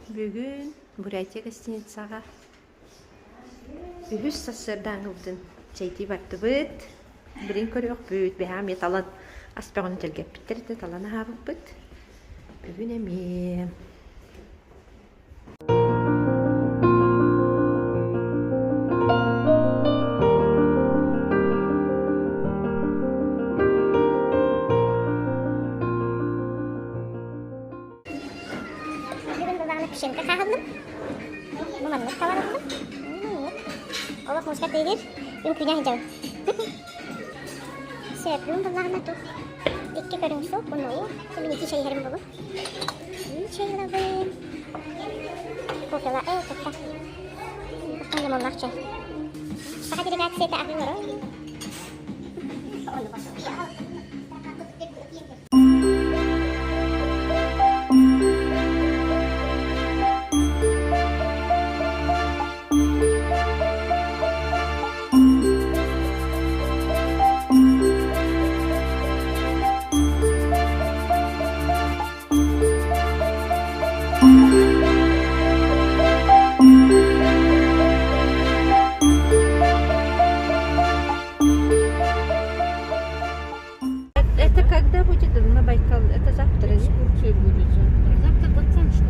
Бүгін Бурятия гостиницаға үһүс сассырдан ғылдың чайти барды бұд. Бірін көріғық бұд. Бәхам еталан аспағыны тілгеп біттерді. Таланы ғабық бұд. Бүгін әмем. Пішенка қағылдым. Мұғанлық таварылдым. Олық мұсқа тегер. Үмкүня хижау. Сәпілім бұлағына тұқ. Декке көрің соқ. Бұны о. Сәмін екі шайхерім бұлы. Шайхылабым. Кофела тұқта. Тұқтан жамаллақ чай. Сақа дирек әксеті ақын ғыры. Оны басып. Когда будет на Байкал? Это завтра, нет? Экскурсия будет завтра. Завтра доцент, что ли?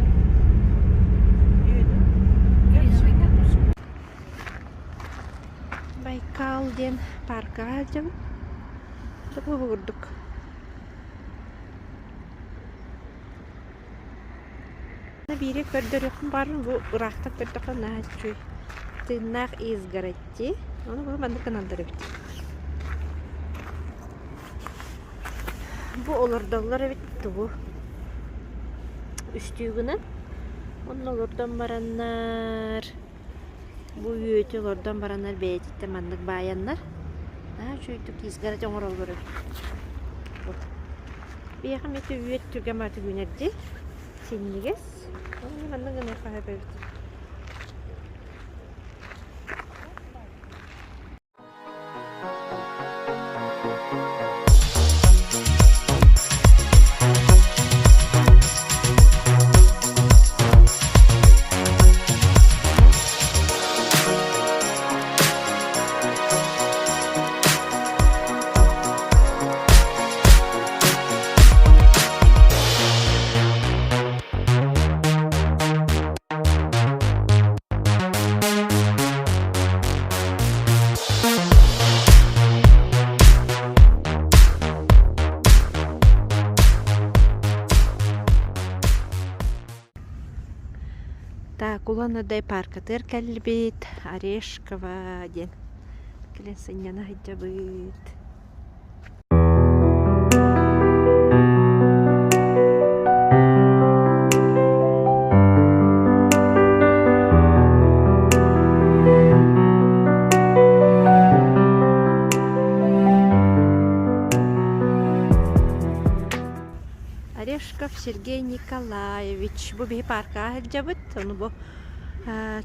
Байкалден паркка алжам. Çok vurduk. Biri kördürüğüm var bu ıraqta kördüğüm naçuy. Tırnak izgaretti. Onu bunu ben de kanaldırıp. Bu olurdalar evet bu. Üstüğüne. Onun olurdan baranlar. Bu yüğütü olurdan baranlar beytitte mandık bayanlar. Naçuyduk izgaretti onu olur. Bir yakın eti yüğüt türgem artık günerdi. Sinliges. Onu mandık ne yapabilir? Так, Улан паркатыр кәлбет, Орешкова ден. Келен сыньяна хиджабыт. Орешков Сергей Николаевич. Бу бей парка хиджабыт. Он бу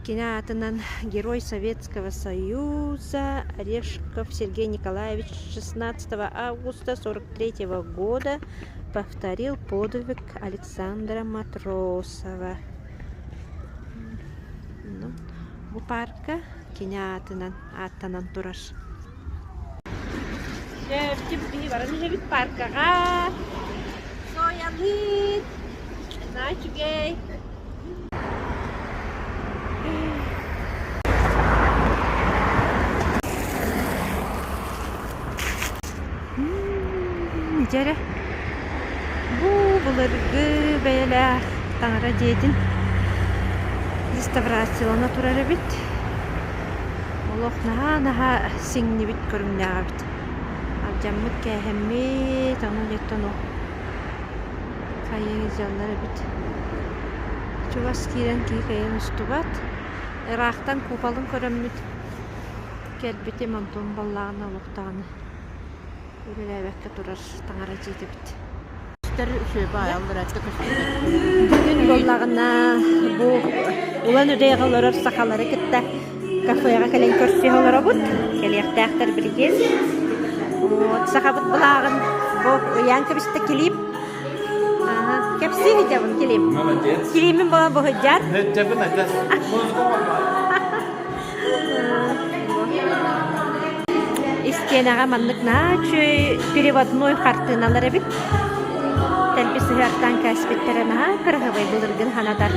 киноатынан Герой Советского Союза Орешков Сергей Николаевич 16 августа 43 года повторил подвиг Александра Матросова. Bu parka киноатынан аттанан тураш. Жевтип би бараны жевит паркага. Соялит. Начугей. Jere bu bulargı böyle tangara jedin реставрациялана турары бит. Олох наха сиңни бит көрүннәгә бит. Алҗаммыт кәһәмме тану леттоно. Кайы җанлары бит. Чувас кирен кийген устубат. Ирактан купалын көрөммүт. Келбите мантон баллагына луктаны. Үреләбәккә турар таңара җитеп бит. Бүгін боллағына бұл Улан өдейғаларыр сақалары кітті кафеға кәлен көрсе олары бұд. Кәлеқті әқтір білген. Сақа бұд бұлағын бұл ұян көбісті келіп. Кәпсі Красивый девон, килим. Молодец. Килимин была богадяр. Это бы надо. Истенага маннык начы переводной хартыналар бит. Тәлбиси хартан кәсбеттере маха кыргыбай булыргын ханадар.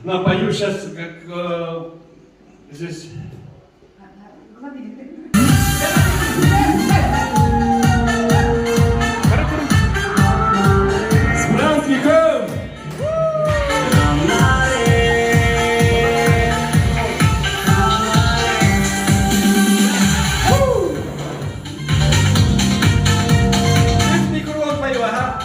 Напою сейчас, как здесь. С праздником! Микрофон пою, ага.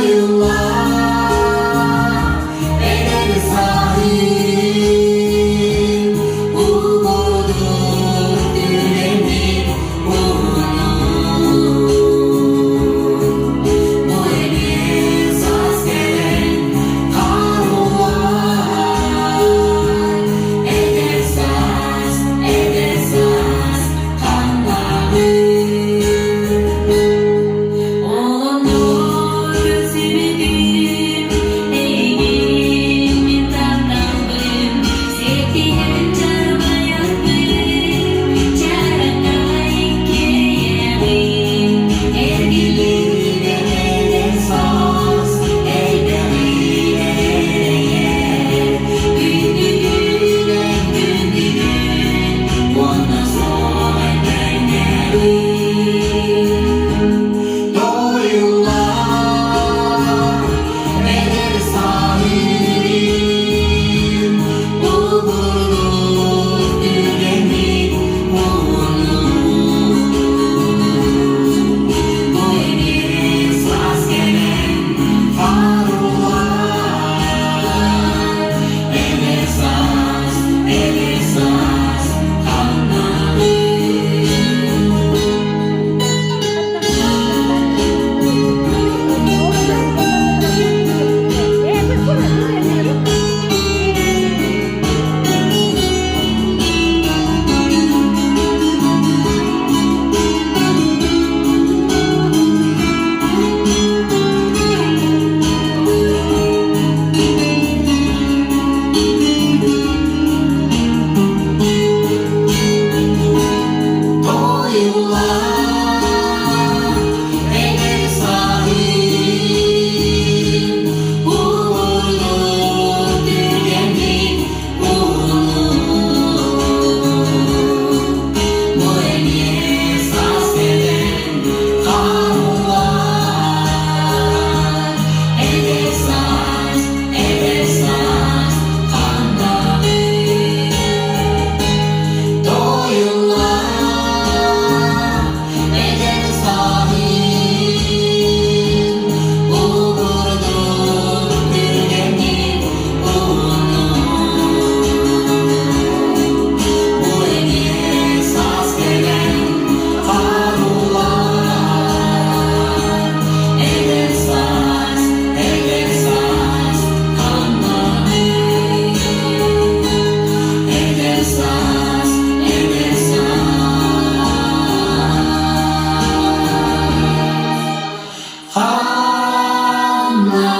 you Anna